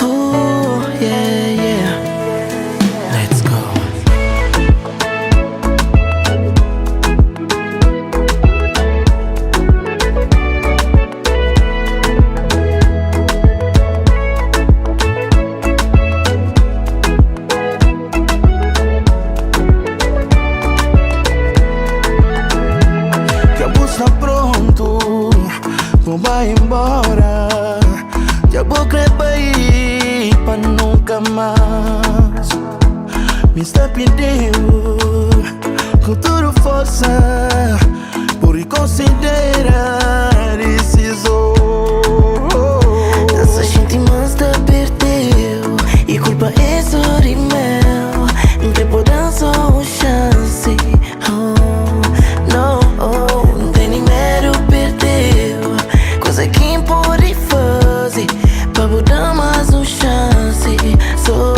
Oh, yeah, yeah. Let's go. Já está pronto, vai embora. Já vou crer para nunca mais. Me está pedindo com toda força, por reconsiderar decisão. Essa gente mais te perdeu e culpa é só de meu. Não te pode dar só uma chance. Não tem nem medo, perdeu. Coisa que pode fazer pra mudar mais uma chance. Só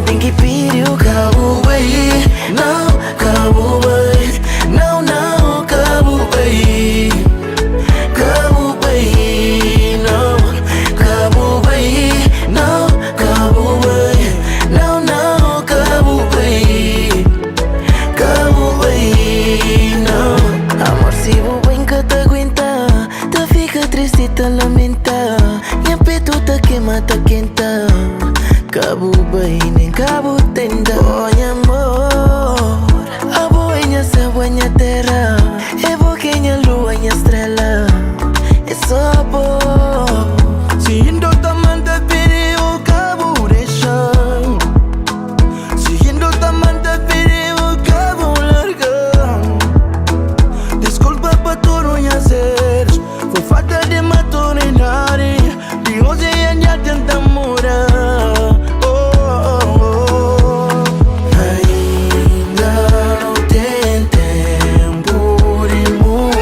tem que pedir o cabo, bem. Não, cabo, bem. Não, cabo, bem. Cabo, bem. Não, cabo, bem. Não, cabo, bem. Não, cabo, bem. Cabo, bem. Não, amor, se vou bem que te aguenta, te fica triste e te lamenta. Minha peito te queima, te quenta. Cabo bem, nem cabo tenda. Oi, amor, a boinha se banha terra. É boquinha, lua e estrela. É só bom. Se indo também te pedir o cabo deixar. Se indo também te pedir o cabo largar. Desculpa para tu não fazer. Foi falta de maturidade. De hoje em dia tenta mudar. Ainda não tem tempo de mudar.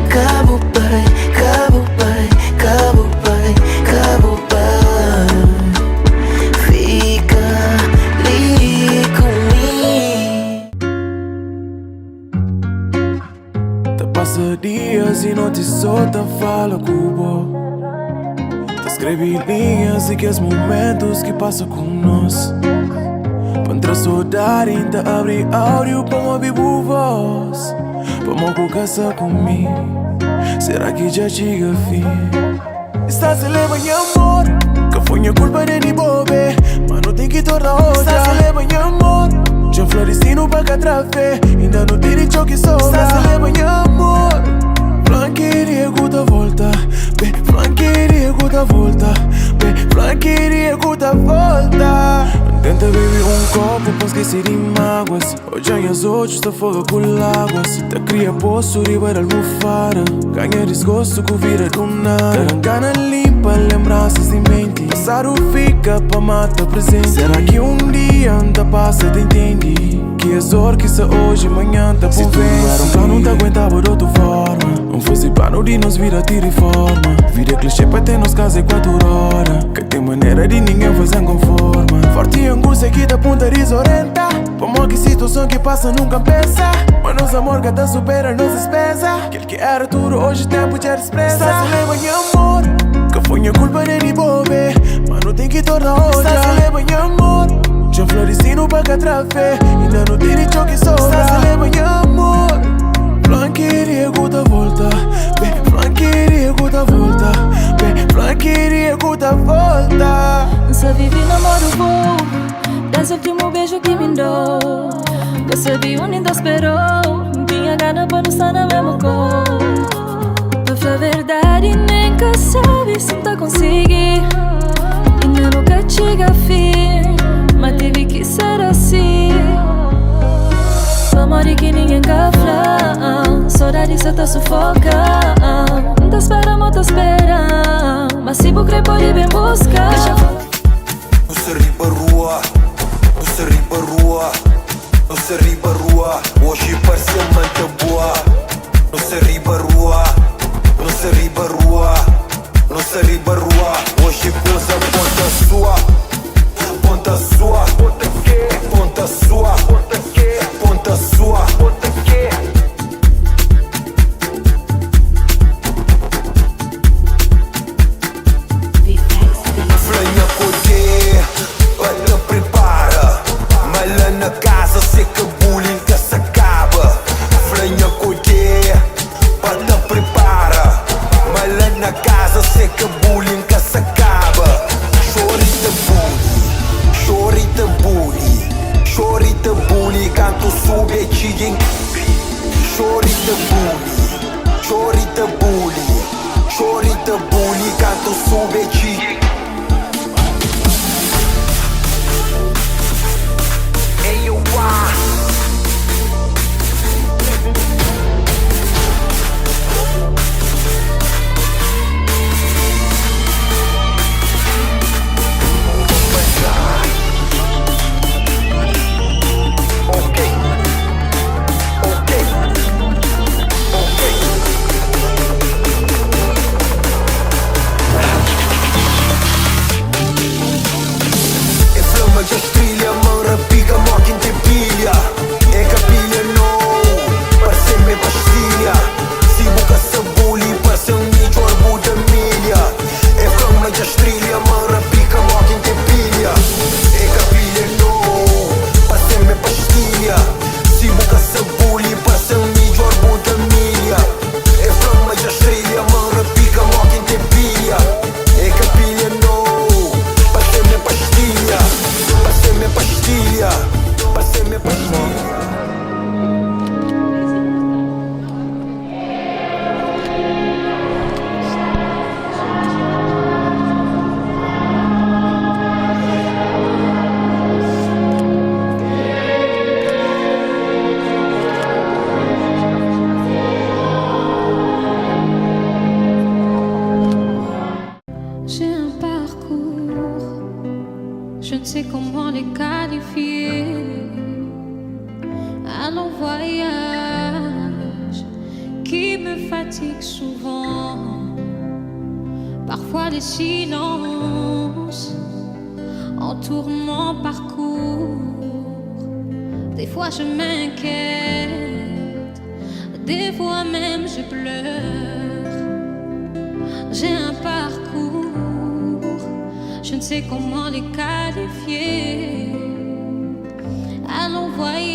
Cabo pai, cabo pai, cabo pai, cabo pai. Fica ali comigo. Te passa dias e noites só te fala cubo. Te escrevi linhas e que os momentos que passa com nós. Contra saudade ainda abre áudio para ouvir voz. Para me casar comigo. Será que já chega a fim? Estás a levar em amor, que foi a culpa de bobe. Mas não tem que tornar outra. Estás a levar em amor, já florescendo para cá trafé. Ainda não tem direito que sobra. Estás a levar em amor, flanqueria da volta. Bem, flanqueria da volta. Bem, flanqueria da volta. Tenta beber copo para esquecer de mágoas. Hoje as outros te foga com láguas. Te cria poço riba da almofada. Ganha desgosto com vida do nada. Gana limpa lembranças em mente. Passado fica para matar presente. Será que um dia anda passa te entende? Que as horas que são hoje amanhã tá por ver. Era um plano não te aguentava de outra forma. Não fosse plano de nos vir a te reforma. Vida clichê para ter nos casa 4 horas. Que tem maneira de ninguém fazer conforma. Forte e angústia que da ponta desorienta. Como que situação que passa nunca pensa. Mas nosso amor que até supera nossas despesas. Aquele que era tudo hoje tempo já despreza. Estás a levar em amor, que foi a culpa de bobe. Mas não tem que tornar outra. Estás a levar em amor, já florescendo para cá trafé. Ainda não tem direito que sobra. Estás a levar em amor, flanqueria da volta. Bem, flanqueria da volta. Bem, flanqueria da volta. Só vive no modo bom. Desde o último beijo que me deu. Você viu onde ainda esperou. Tinha gana para não estar na mesma cor. Pra falar a verdade, nem que sabe se tá conseguir. Ainda nunca chega a fim. Mas teve que ser assim. Amor que ninguém cafla. Saudade só tá sufoca. Tá esperando, tá esperando. Mas se vou crer pode bem buscar. Não se riba rua, não se riba rua, não se riba rua. Hoje parece muito boa. Não se riba rua, não se riba rua, não se riba rua. Hoje coisa ponta sua, ponta sua, ponta sua, ponta sua. te bully, chorii te bully, canto subeci. Hey yo, Je ne sais comment les qualifier. Un long voyage qui me fatigue souvent. Parfois des silences entourent mon parcours. Des fois je m'inquiète, des fois même je pleure. J'ai un parcours, je ne sais comment les qualifier. Un long voyage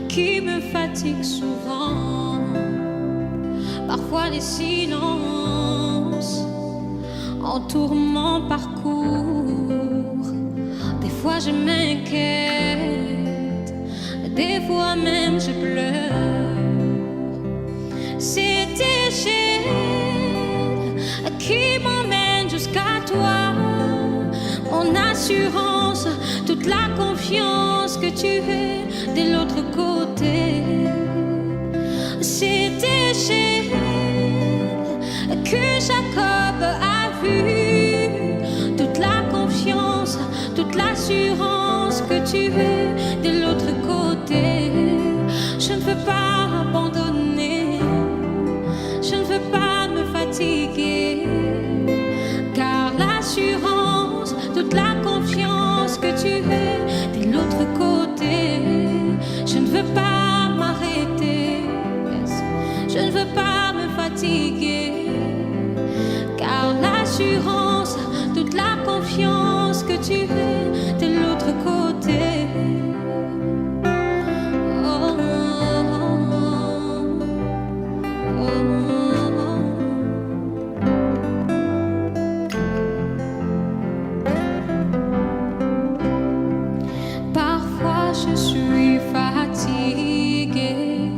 qui me fatigue souvent. Parfois les silences entourent mon parcours. Des fois je m'inquiète, des fois même je pleure. C'est échelle qui m'emmène jusqu'à toi. Mon assurance, toute la confiance que tu es de l'autre côté. C'est échelle que Jacob a vu. Toute la confiance, toute l'assurance que tu es de l'autre côté. Je ne veux pas abandonner, je ne veux pas me fatiguer, car l'assurance, toute la confiance que tu es de l'autre côté. Je ne veux pas m'arrêter, je ne veux pas me fatiguer, car l'assurance, toute la confiance que tu es de l'autre côté. Parfois je suis fatiguée,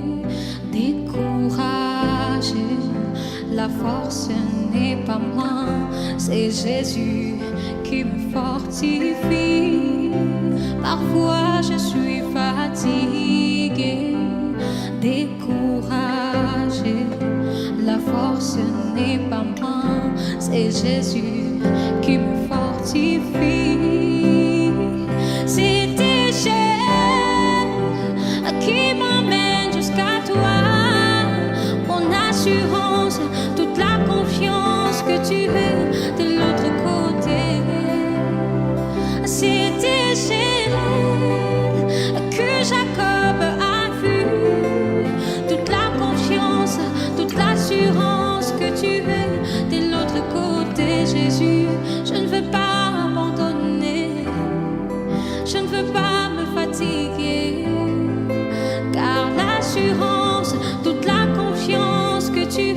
découragée. La force n'est pas moi, c'est Jésus qui me fortifie. Parfois je suis fatiguée, découragée. La force n'est pas moi, c'est Jésus qui me fortifie. C'est échelle qui m'emmène jusqu'à toi. Mon assurance, toute la confiance que tu es de l'autre côté. C'est échelle que Jacob a vu. Toute la confiance, toute l'assurance que tu es de l'autre côté. Jésus, je ne veux pas abandonner, je ne veux pas me fatiguer, car l'assurance, toute la confiance que tu es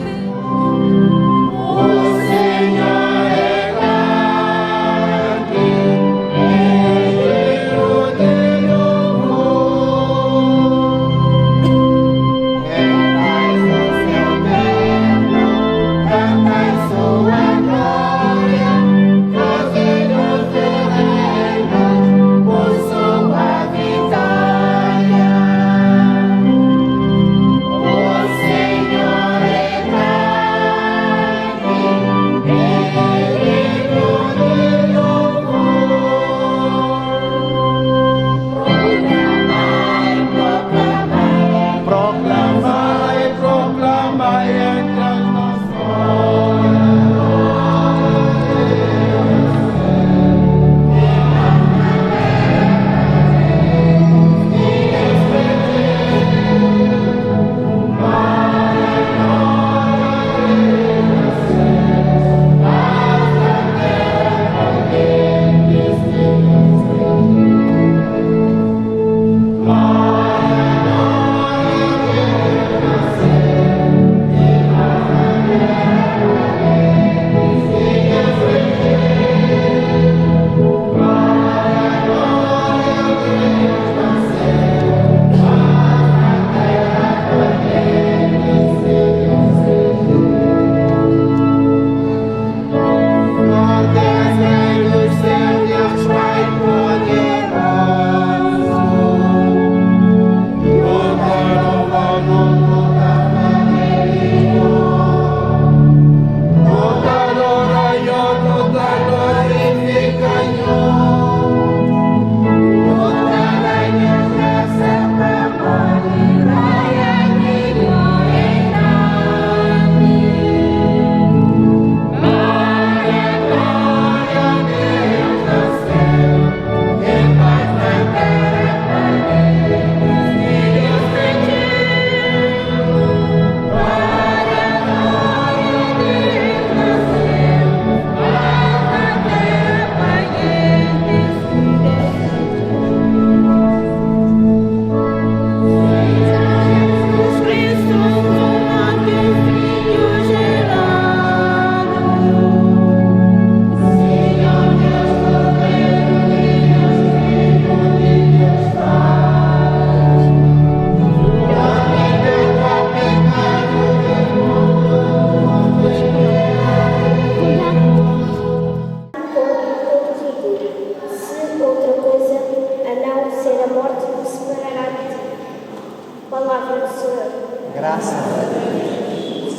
Graças a Deus.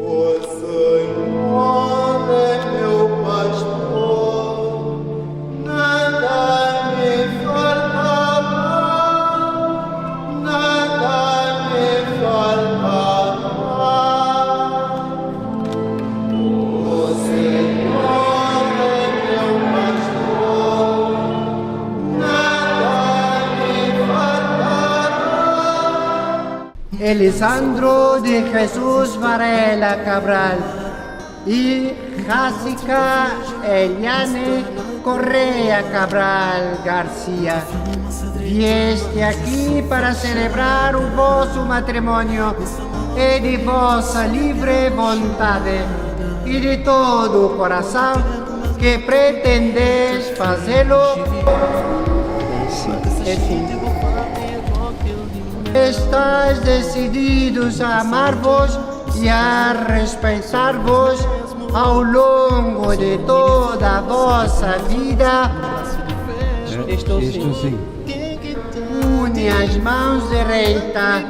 O Senhor é meu pastor, nada me faltará, nada me faltará. O Senhor é meu pastor, nada me faltará. Elisandro de Jesús Varela Cabral y Jássica Eliane Correa Cabral García. Vieste aquí para celebrar o vosso matrimonio e de vossa livre vontade e de todo o coração que pretendes fazê-lo. Estáis decididos a amar-vos e a respeitar-vos ao longo de toda a vossa vida. Estou sim. Une as mãos direitas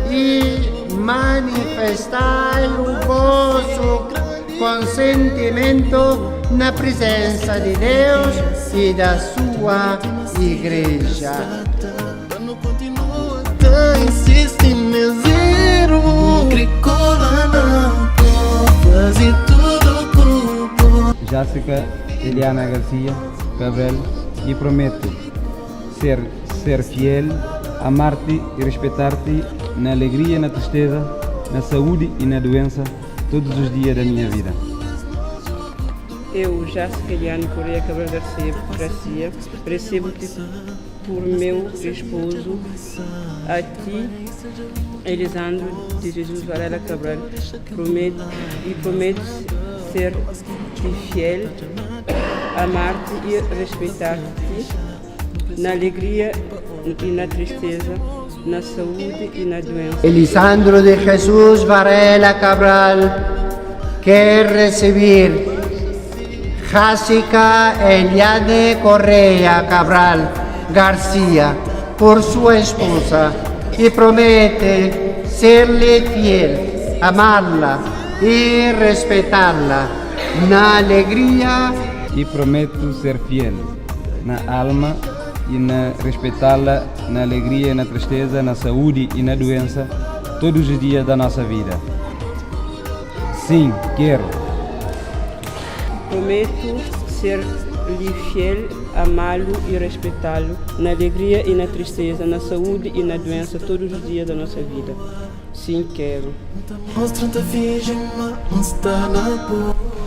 e manifestai o vosso consentimento na presença de Deus e da sua igreja. Insiste em zero, Gricola não pode fazer tudo como Jássica Eliana Garcia Cabral, e prometo ser fiel, amar-te e respeitar-te na alegria e na tristeza, na saúde e na doença, todos os dias da minha vida. Eu, Jássica Eliane Correa Cabral Garcia, recebo-te por meu esposo, a ti, Elisandro de Jesus Varela Cabral, prometo ser-te fiel, amar-te e respeitar-te na alegria e na tristeza, na saúde e na doença. Elisandro de Jesús Varela Cabral quer receber Jássica Eliane Correa Cabral García por sua esposa e promete ser-lhe fiel, amá-la e respeitá-la na alegria. E prometo ser fiel na alma e na respeitá-la na alegria e na tristeza, na saúde e na doença, todos os dias da nossa vida. Sim, quero. Prometo ser-lhe fiel, amá-lo e respeitá-lo, na alegria e na tristeza, na saúde e na doença, todos os dias da nossa vida. Sim, quero.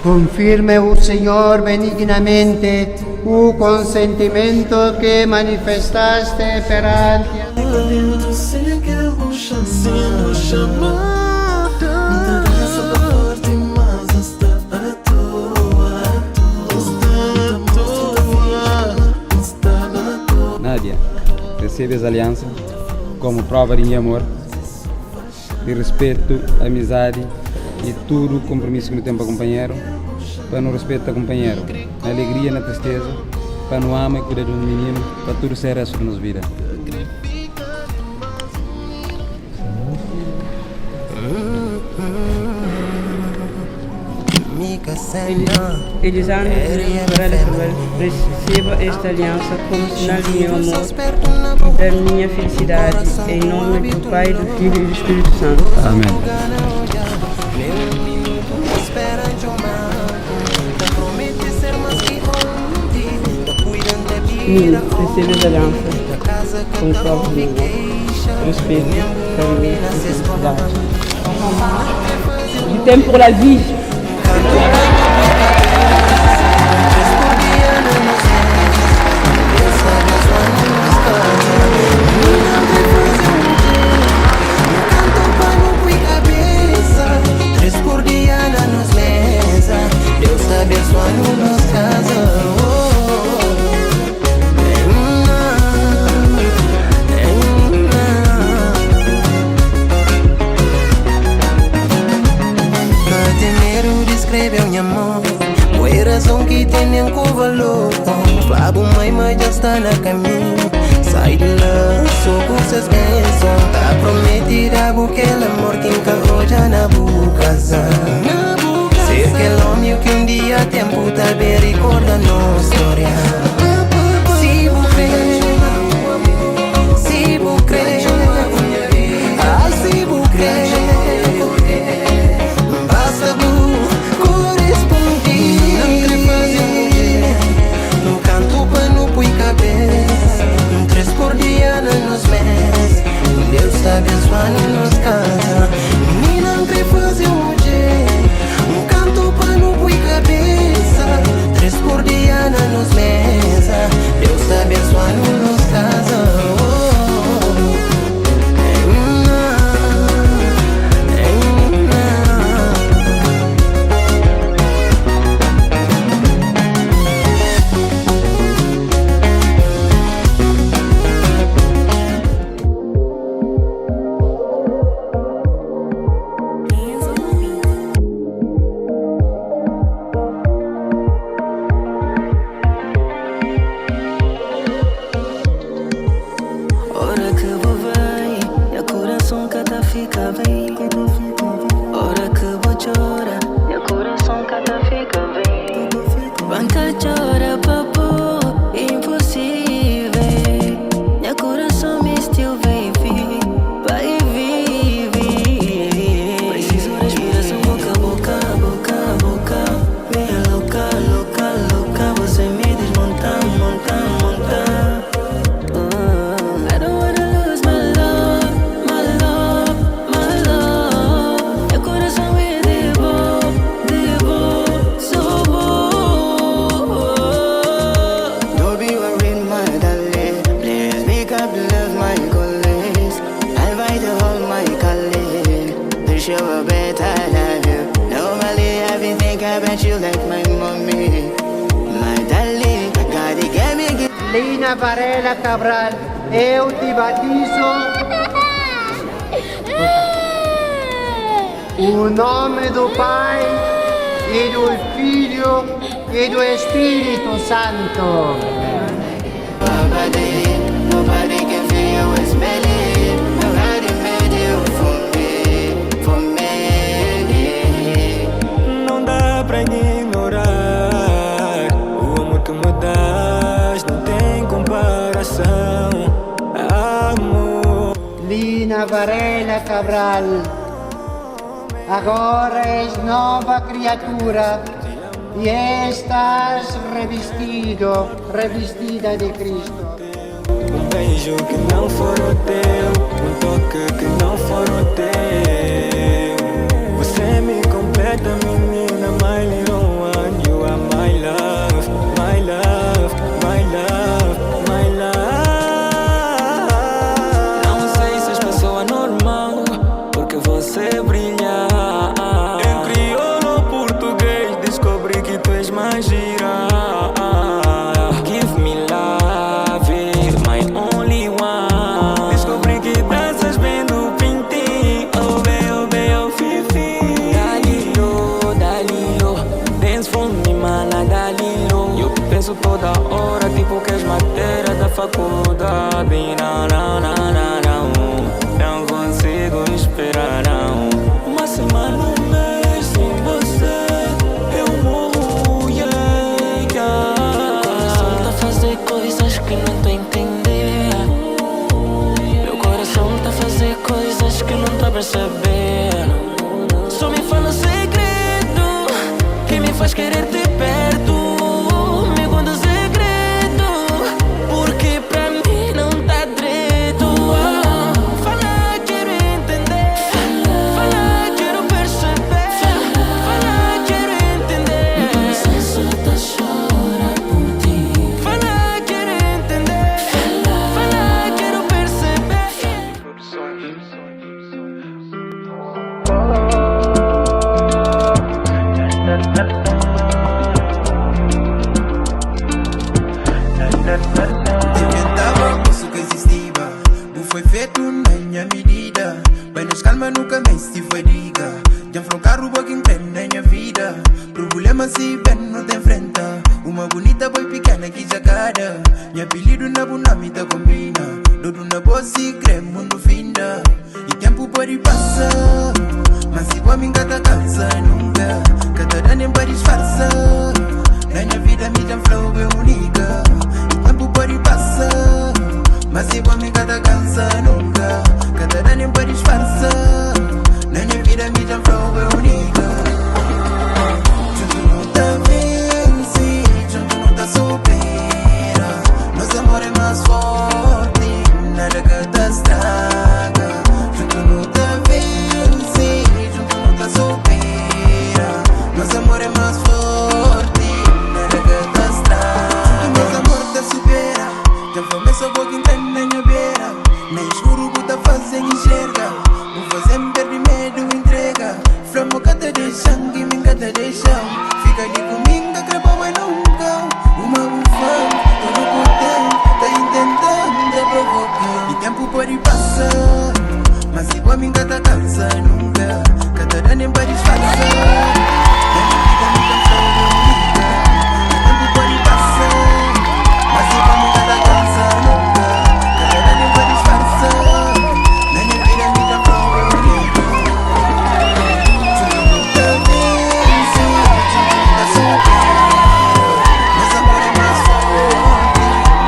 Confirme o Senhor benignamente o consentimento que manifestaste perante Nádia, recebe essa aliança como prova de amor, de respeito, amizade e todo o compromisso que não tem para o companheiro, para no respeito ao companheiro, na alegria e na tristeza, para no amar e cuidar do menino, para tudo ser resto da nossa vida. Elisandro Varela Cabral, receba esta aliança como sinal de meu amor e da minha felicidade, em nome do Pai, do Filho e do Espírito Santo. Amém. Nino, receba esta aliança como prova de meu amor, respeito, carinho e felicidade. Je t'aime pour la vie. Escreveu minha mão, foi a razão que tem com valor. Flabo mãe, mas já está na caminho. Sai de lá, sou com seus bênçãos. Tá prometida aquele amor que encarrou já na boca. Ser aquele homem que um dia tempo tá bem recorda nossa história. Se vou crer, se vou crer, ai se vou crer. Deus está abençoando nos casa. Menina não quer fazer mulher, canto para não pôr cabeça. 3 por dia nos mesa. Deus está abençoando nos casa. Lina Varela Cabral, eu te batizo o nome do Pai e do Filho e do Espírito Santo. Nobody can feel you, it's me. Nobody made you for me. Não dá pra ignorar o amor que me dás, não tem comparação. Amor. Medina Varela Cabral. Agora és nova criatura e estás revestida de Cristo. Um beijo que não for o teu, um toque que não for o teu. Você me completa, menina, my little one. You are my love, my love, my love, my love. Não sei se és pessoa normal, porque você brilha. Em crioulo ou português, descobri que tu és mais gira. Give me love, my only one. Descobri que danças bem do pintinho. Oh, bem, oh, fifi. Dalilo, dance for me, mana, Dalilo. Eu penso toda hora, tipo que és matéria da faculdade. Não consigo esperar, não. Uma semana, um mês sem você, eu morro, yeah. Meu coração tá a fazer coisas que não tô a entender. Meu coração tá a fazer coisas que não tô a perceber. Só me fala o segredo que me faz querer te perto. Me conta o segredo, porque pra mim não tá direito. Fala, quero entender. Fala, quero perceber. Fala, quero entender. Meu coração tá chora por ti. Fala, quero entender. Fala, quero perceber. Inventava isso que existia, o foi feito na minha medida. Bem nas calma nunca mais se fadiga. Já afroncar o pouquinho bem na minha vida. Problema se bem não te enfrenta. Uma bonita boi pequena que já cada. Meu apelido na bunami tá combina. Tudo na boa se crê, mundo finda. E tempo pode passar, mas se a mim cada cansa nunca. Cada dano nem pode disfarçar. Na minha vida me dá flow é única. E tempo pode passar, mas se a mim cada cansa nunca. Cada dano nem pode disfarçar. Na minha vida me dá flow é única. Junto não tá vence, junto não tá supera. Nosso amor é mais forte, nada que tá estraga. Junto não tá vence, junto não tá supera. Nosso amor é mais forte, nada que tá estraga. Junto nosso amor tá supera. Já começa a boca inteira na minha beira. Nem escuro que tá fazendo enxerga. Vou fazer me perder medo, entrega. Flamo cata de sangue, me cata de chão. Fica ali comigo, crepa mas nunca. Uma bufão, todo potente. Tá intentando provocar. E tempo pode passar, mas se a mim cata cansa nunca. Cata dá nem pode disfarçar. Na minha vida me cansa de única. E tempo pode passar, mas se a mim cata cansa nunca. Cata dá nem pode disfarçar. Na minha vida me cansa de única. Junto não tá vence, junto não tá supera. Nosso amor é mais forte,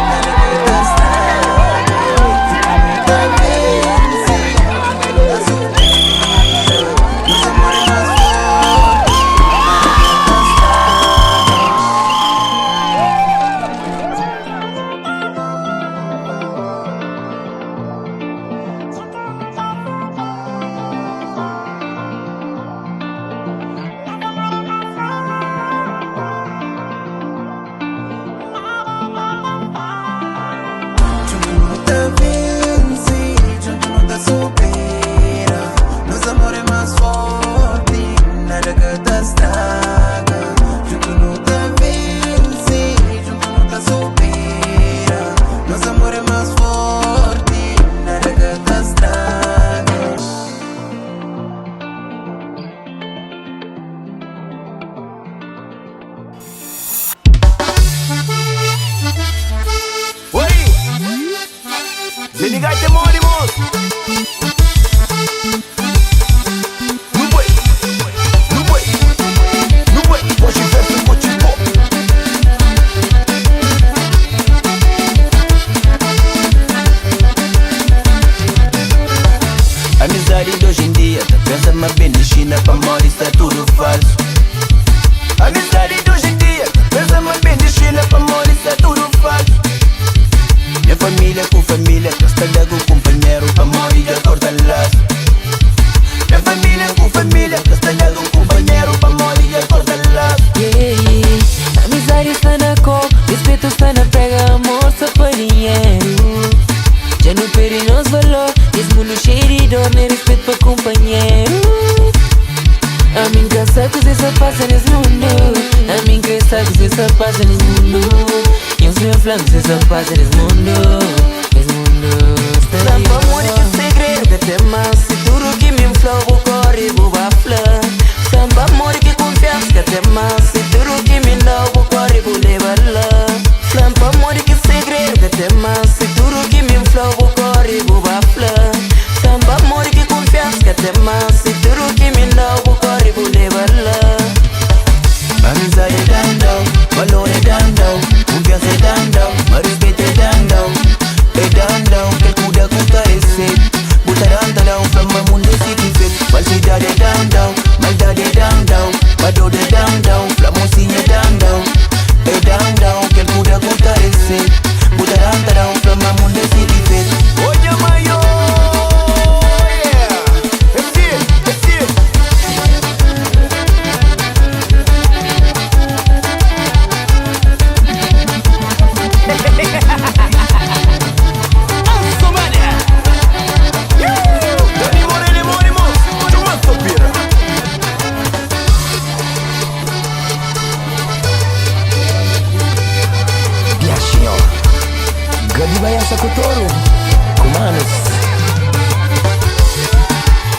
nada que tá estraga. Junto não tá vence, junto não tá supera. Amizade de hoje em dia, tá pensa mais bem de China, pra amor isso é tudo falso. Amizade de hoje em dia, tá pensa mais bem de China, pra amor isso é tudo falso. Minha família com família, castelha com companheiro, pra amor e já corta laço. Minha família com família, castelha com companheiro, pra amor e já corta laço. Amizade está na cor, respeito está na pega, amor só por dinheiro. Já não perde nos valor, mesmo no cheio de dor, nem respeito para companheiro. A mim cansa que você só passa nesse mundo. A mim cansa que você só passa nesse mundo. E os meus flancos você só passa nesse mundo. Nesse mundo. Sampa amor que segredo que tem mais. Se tudo que me inflou, vou correr, vou baflar. Sampa amor que confiança que tem mais. Se tudo que me dá, vou correr, vou levar lá. Sampa amor que segredo que tem mais. Se tudo que me inflou, vou correr, vou baflar. Sampa amor que confiança que tem mais. Se tudo que me dá, vou correr, vou levar lá. Amizade é dandão, valor é dandão, confiança é dandão, mas respeito é dandão. É dandão, que ele cuida com carecer. Botarão, talão, flama, mundo se viver. Falsidade é dandão, maldade é dandão, bador é dandão, flamocinha é dandão. É dandão, que ele cuida com carecer. Botarão, talão, flama, mundo se viver. Oye, maior, yeah, that's it.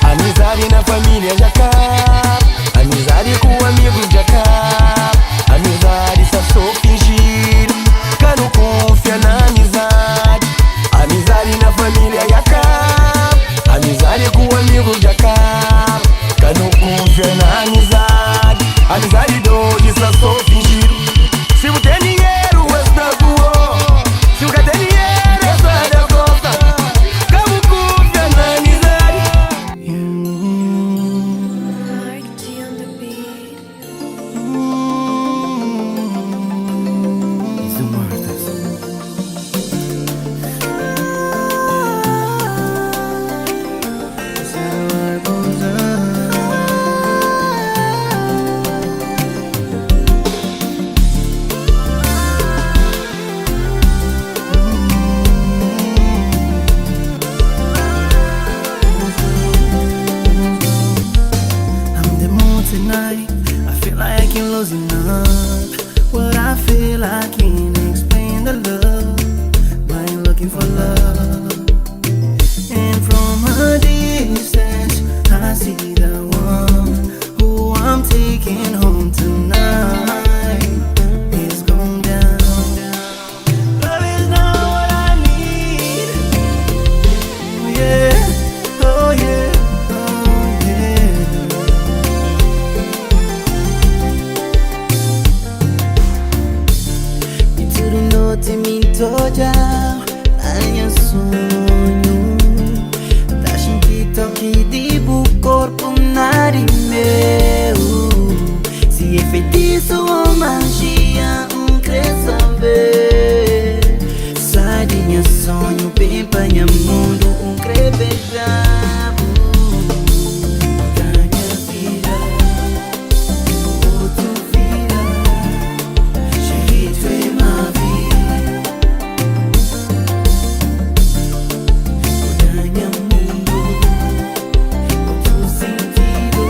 Amizade na família já acaba, amizade com amigos já acaba. Amizade só fingir, que não confia na amizade. Amizade na família já acaba, amizade com amigos já acaba. Que não confia na amizade. Amizade de hoje só fingir. Se você tem dinheiro, é da rua. Se você tem dinheiro, é só da costa. Como confia na amizade. Tonight, I feel like I'm losing up. What I feel, I can't explain the love. Mind looking for love. And from a distance, I see the one who I'm taking home tonight. It's gone down. Love is not what I need. Oh yeah, oh yeah. Toja minha sonho da gente toque de corpo nari meu. Se é feitiço ou magia, quer saber. Sai de minha sonho, bem pra minha mundo, quer beijar. Da minha vida, outro vida, jeito é uma vida. Outro sentido.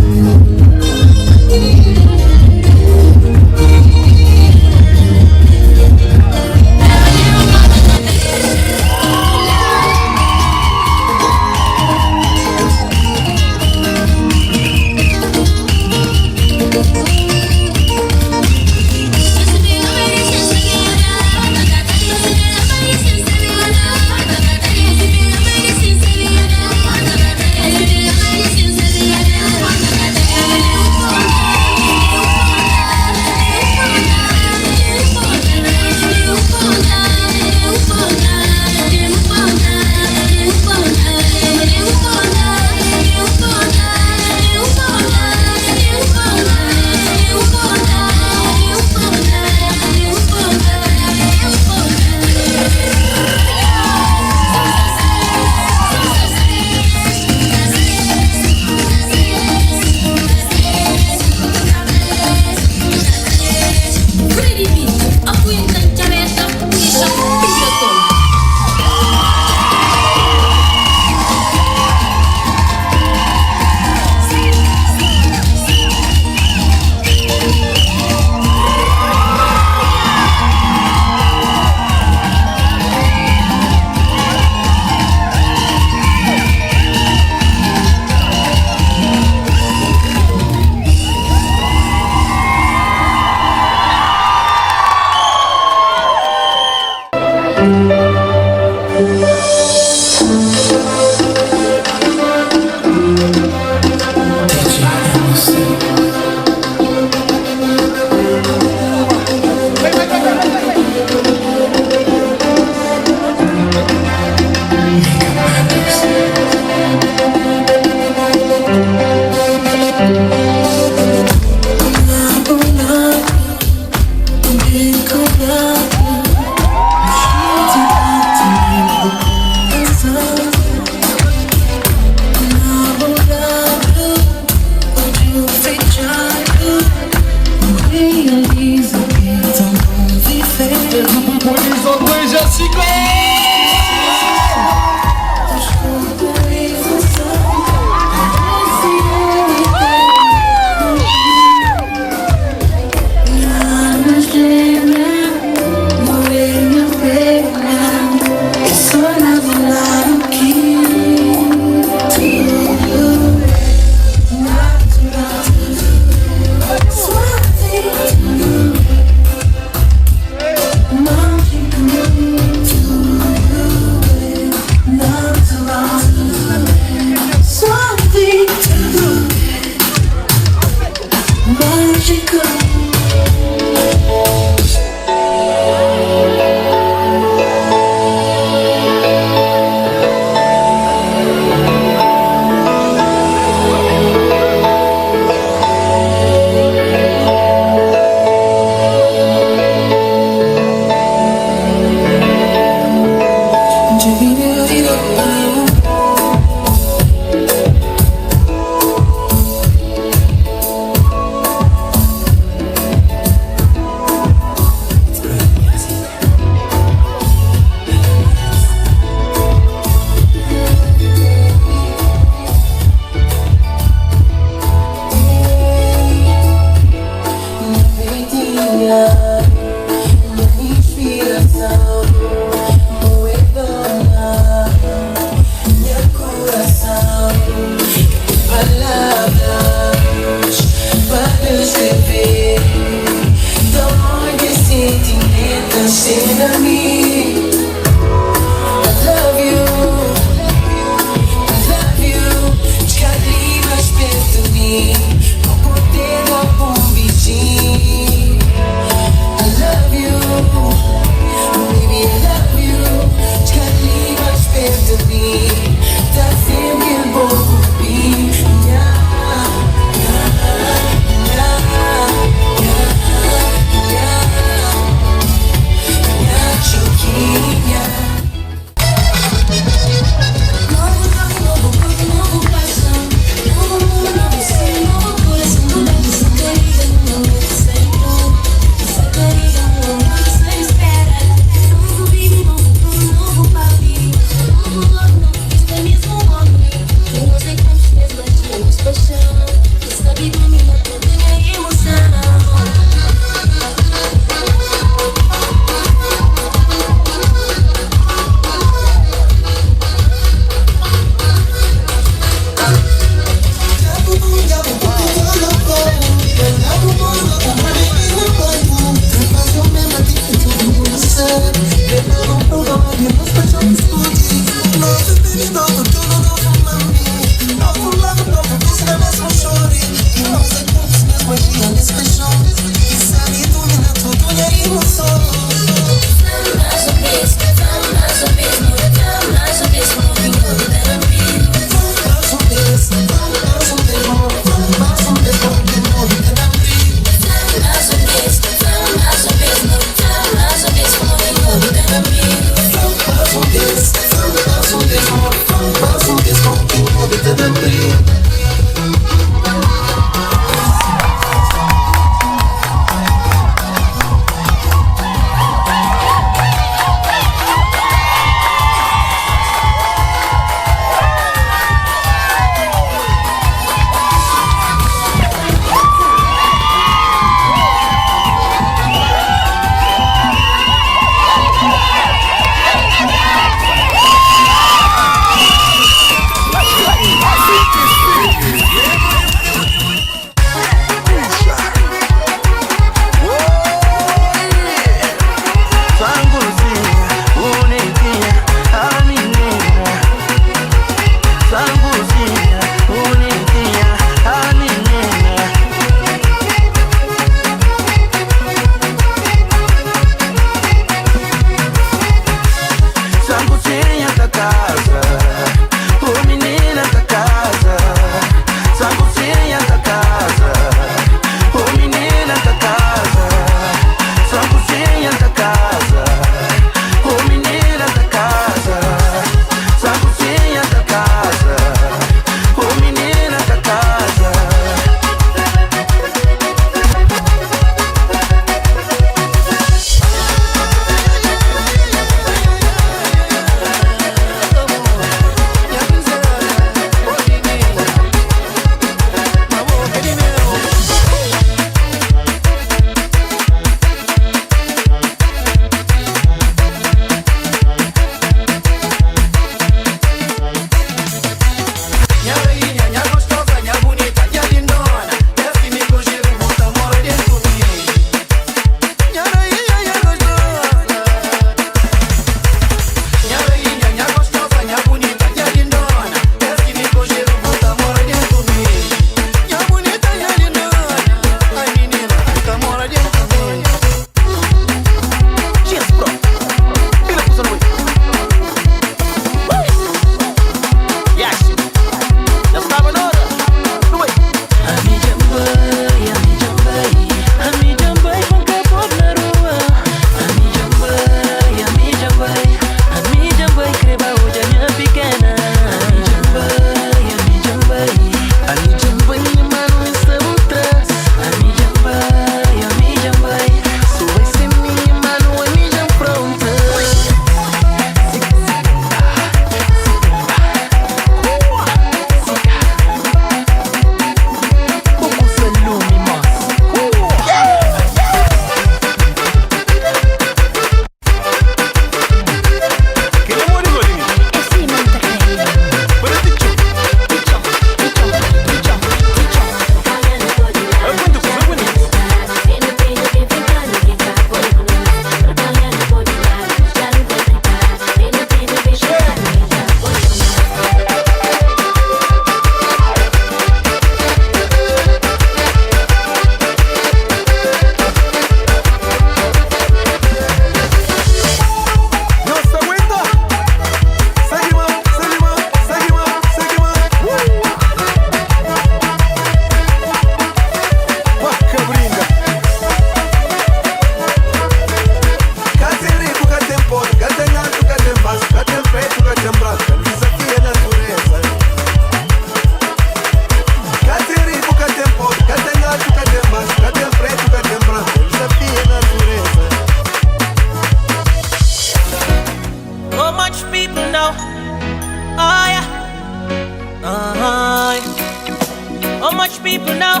How much people know?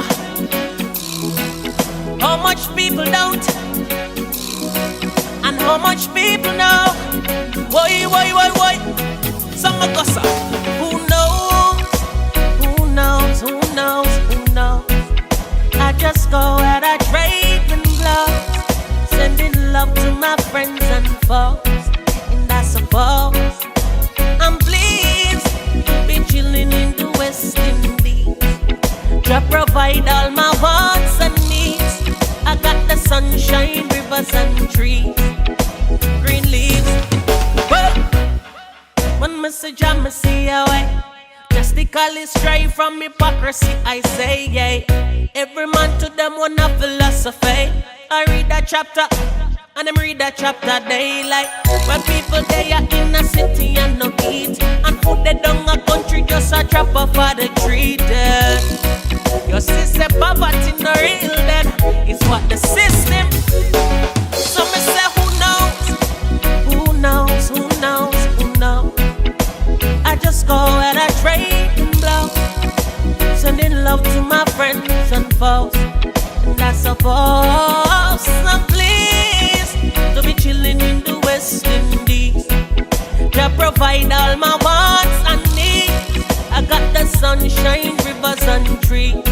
How much people don't? And how much people know? Why? Some of us, who knows? Who knows? Who knows? Who knows? I just go out, I trade and blows, sending love to my friends and foes. And I suppose I'm pleased to be chilling in the West Indies. To provide all my wants and needs. I got the sunshine, rivers and trees, green leaves. Whoa. One message I'ma see away. Drastically stray from hypocrisy, I say, yeah. Every man to them one a philosophy. I read that chapter, and them read that chapter daylight. When people they are in a city and no eat, and food they down a country just a drop off of the tree. Your sister poverty no real then. It's what the system. So me say who knows? Who knows? Who knows? Who knows? I just go and I trade and blow, sending love to my friends and foes. And I suppose I'm pleased to be chilling in the West Indies. To provide all my wants and needs. I got the sunshine, rivers and trees.